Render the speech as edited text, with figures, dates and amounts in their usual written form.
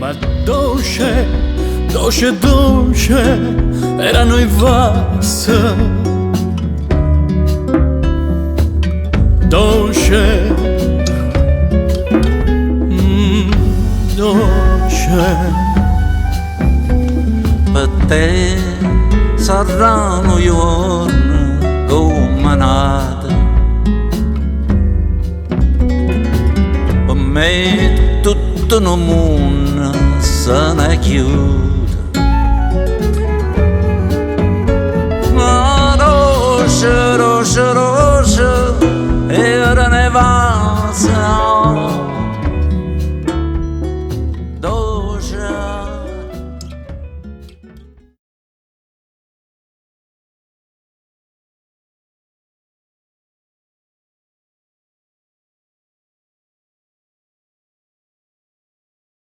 Ma dolce, dolce, dolce erano i vasi. Dolce, dolce. Per te saranno giorni come nata, per me tutto il mondo se ne chiude. Ma dolce, dolce, dolce